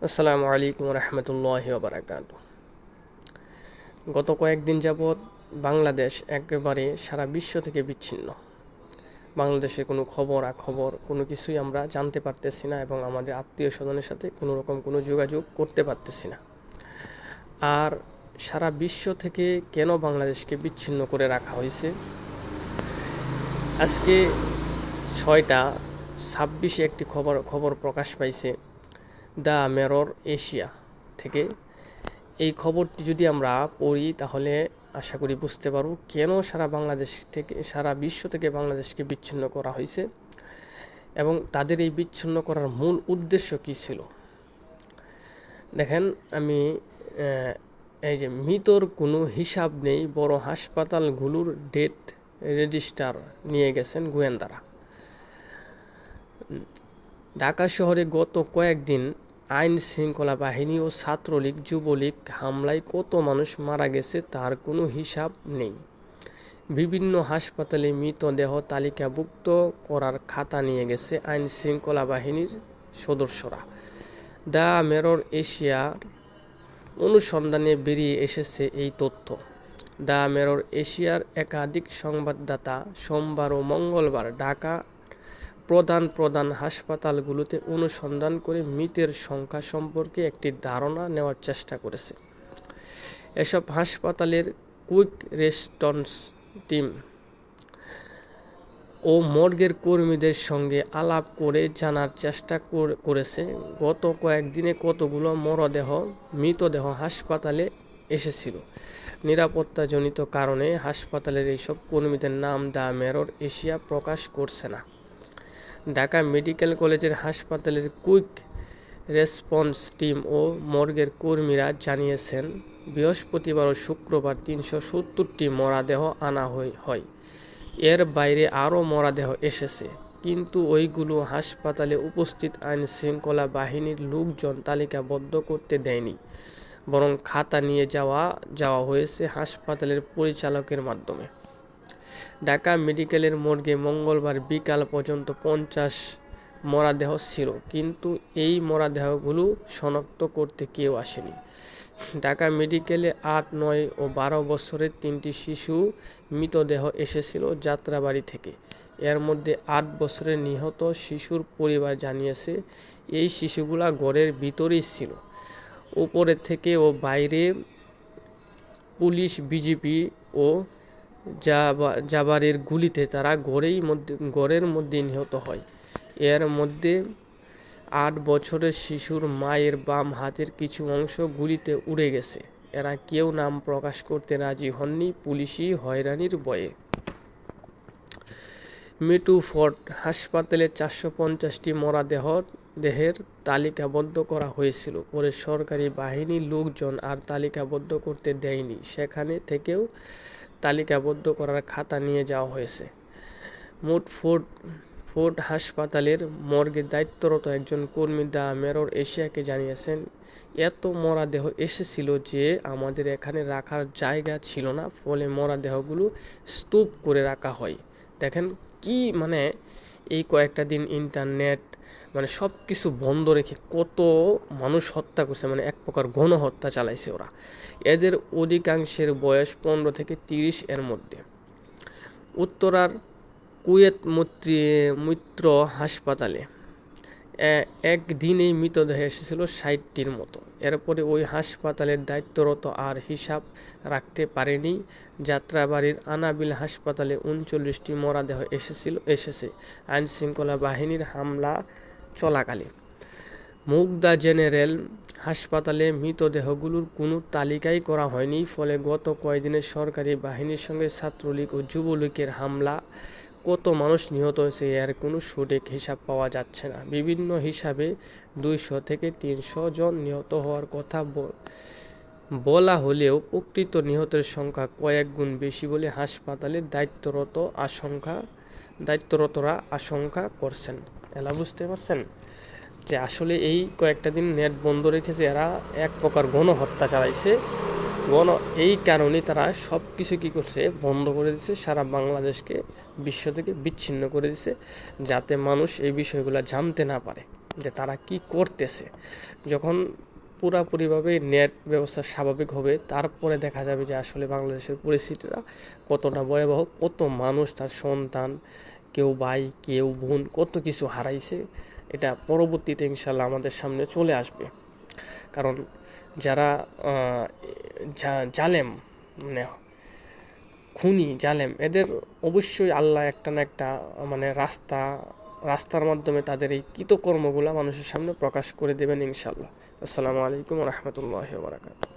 আসসালামু আলাইকুম রহমতুল্লাহি ওয়া বারাকাতুহু। গত কয়েকদিন যাবৎ বাংলাদেশ একেবারে সারা বিশ্ব থেকে বিচ্ছিন্ন। বাংলাদেশের কোনো খবর কোনো কিছুই আমরা জানতে পারতেছি না এবং আমাদের আত্মীয় স্বজনের সাথে কোনো রকম কোনো যোগাযোগ করতে পারতেছি না। আর সারা বিশ্ব থেকে কেন বাংলাদেশকে বিচ্ছিন্ন করে রাখা হয়েছে? আজকে 6টা 26 একটি খবর প্রকাশ পাইছে দ্য মেরর এশিয়া থেকে। এই খবরটি যদি আমরা পড়ি তাহলে আশা করি বুঝতে পারব কেন সারা বিশ্ব থেকে বাংলাদেশকে বিচ্ছিন্ন করা হয়েছে এবং তাদের এই বিচ্ছিন্ন করার মূল উদ্দেশ্য কী ছিল। দেখেন, আমি এই যে মৃতর কোনো হিসাব নেই, বড় হাসপাতালগুলোর ডেথ রেজিস্টার নিয়ে গেছেন গোয়েন্দারা। ঢাকা শহরে গত কয়েকদিন আইন শৃঙ্খলা বাহিনী ও ছাত্রলীগ যুবলীগ হামলায় কত মানুষ মারা গেছে তার কোনো হিসাব নেই। বিভিন্ন হাসপাতালে মৃতদেহ তালিকাভুক্ত করার খাতা নিয়ে গেছে আইন শৃঙ্খলা বাহিনীর সদস্যরা। দ্য মেরর এশিয়ার অনুসন্ধানে বেরিয়ে এসেছে এই তথ্য। দ্য মেরর এশিয়ার একাধিক সংবাদদাতা সোমবার ও মঙ্গলবার ঢাকা প্রধান হাসপাতালগুলোতে অনুসন্ধান করে মৃতের সংখ্যা সম্পর্কে একটি ধারণা নেওয়ার চেষ্টা করেছে। এসব হাসপাতালের কুইক রেসপন্স টিম ও মর্গের কর্মীদের সঙ্গে আলাপ করে জানার চেষ্টা করেছে গত কয়েকদিনে কতগুলো মৃতদেহ হাসপাতালে এসেছিল। নিরাপত্তাজনিত কারণে হাসপাতালের এইসব কর্মীদের নাম দ্য মেরর এশিয়া প্রকাশ করছে না। ঢাকা মেডিকেল কলেজের হাসপাতালের কুইক রেসপন্স টিম ও মর্গের কর্মীরা জানিয়েছেন, বৃহস্পতিবার ও শুক্রবার 370টি মরদেহ আনা হয়। এর বাইরে আরও মরদেহ এসেছে, কিন্তু ওইগুলো হাসপাতালে উপস্থিত আইন শৃঙ্খলা বাহিনীর লোকজন তালিকাবদ্ধ করতে দেয়নি, বরং খাতা নিয়ে যাওয়া হয়েছে হাসপাতালের পরিচালকের মাধ্যমে। ঢাকা মেডিকেলের মর্গে মঙ্গলবার বিকাল পর্যন্ত 50 মরদেহ ছিল, কিন্তু এই মরদেহগুলো শনাক্ত করতে কেউ আসেনি। ঢাকা মেডিকেলে 8, 9 ও 12 বছরের 3টি শিশু মৃতদেহ এসেছিল যাত্রাবাড়ি থেকে। এর মধ্যে 8 বছরের নিহত শিশুর পরিবার জানিয়েছে, এই শিশুগুলা ঘরের ভিতরেই ছিল। উপরে থেকে ও বাইরে পুলিশ, বিজিবি ও জাবারের গুলিতে তারা ঘরের মধ্যে নিহত হয়। এর মধ্যে 8 বছরের শিশুর মায়ের বাম হাতের কিছু অংশ গুলিতে উড়ে গেছে। এরা কেউ নাম প্রকাশ করতে রাজি হননি পুলিশি হয়রানির ভয়ে। মিটফোর্ড হাসপাতালে 450টি মরদেহের তালিকাবদ্ধ করা হয়েছিল, পরে সরকারি বাহিনীর লোকজন আর তালিকাবদ্ধ করতে দেয়নি। সেখানে থেকেও তালিকাবদ্ধ করার খাতা নিয়ে যাওয়া হয়েছে। মিটফোর্ড হাসপাতালের মর্গে দায়িত্বরত একজন কর্মী দ্য মেরর এশিয়াকে জানিয়েছেন, এত মরদেহ এসেছিল যে আমাদের এখানে রাখার জায়গা ছিল না, ফলে মরদেহগুলো স্তূপ করে রাখা হয়। দেখেন কি, এই কয়েকটা দিন ইন্টারনেট সব কিছু বন্ধ রেখে কত মানুষ হত্যা করছে, এক প্রকার গণহত্যা চালাইছে ওরা। এদের অধিকাংশের বয়স 15 থেকে 30 এর মধ্যে। উত্তরার কুয়েত মৈত্র হাসপাতালে একদিনেই মৃতদেহ এসেছিল 60টির মতো। এরপরে ওই হাসপাতালের দায়িত্বরত আর হিসাব রাখতে পারেনি। যাত্রাবাড়ির আনাবিল হাসপাতালে 39টি মরদেহ এসেছে আইন শৃঙ্খলা বাহিনীর হামলা চলাকালে। মুগদা জেনারেল হাসপাতালে মৃতদেহগুলোর কোনো তালিকাই করা হয়নি, ফলে গত কয়েকদিনে সরকারি বাহিনীর সঙ্গে ছাত্রলীগ ও যুবলীগের হামলা কত মানুষ নিহত হয়েছে এর কোনো সঠিক হিসাব পাওয়া যাচ্ছে না। বিভিন্ন হিসাবে 200 থেকে 300 জন নিহত হওয়ার কথা বলা হলেও প্রকৃত নিহতের সংখ্যা কয়েক গুণ বেশি বলে হাসপাতালে দায়িত্বরতরা আশঙ্কা করছেন। এলা বুঝতে পারছেন যে আসলে এই কয়েকটা দিন নেট বন্ধ রেখেছে, এরা এক প্রকার গণহত্যা চালাইছে। এই কারণে তারা সব কিছু কী করছে, বন্ধ করে দিচ্ছে, সারা বাংলাদেশকে বিশ্ব থেকে বিচ্ছিন্ন করে দিচ্ছে, যাতে মানুষ এই বিষয়গুলো জানতে না পারে। যে তারা কি করতেছে। যখন পুরাপুরিভাবে নেট ব্যবস্থা স্বাভাবিক হবে তারপরে দেখা যাবে যে আসলে বাংলাদেশের পরিস্থিতিটা কতটা ভয়াবহ, কত মানুষ তার সন্তান, কেউ ভাই, কেউ বোন, কত কিছু হারাইছে। এটা পরবর্তীতে ইনশাল্লাহ আমাদের সামনে চলে আসবে। কারণ যারা জালেম, মানে খুনি জালেম, এদের অবশ্যই আল্লাহ একটা না একটা মানে রাস্তার মাধ্যমে তাদের এই কৃতকর্মগুলা মানুষের সামনে প্রকাশ করে দেবেন ইনশাল্লাহ। আসসালামু আলাইকুম রহমতুল্লাহ বারাকাতুহু।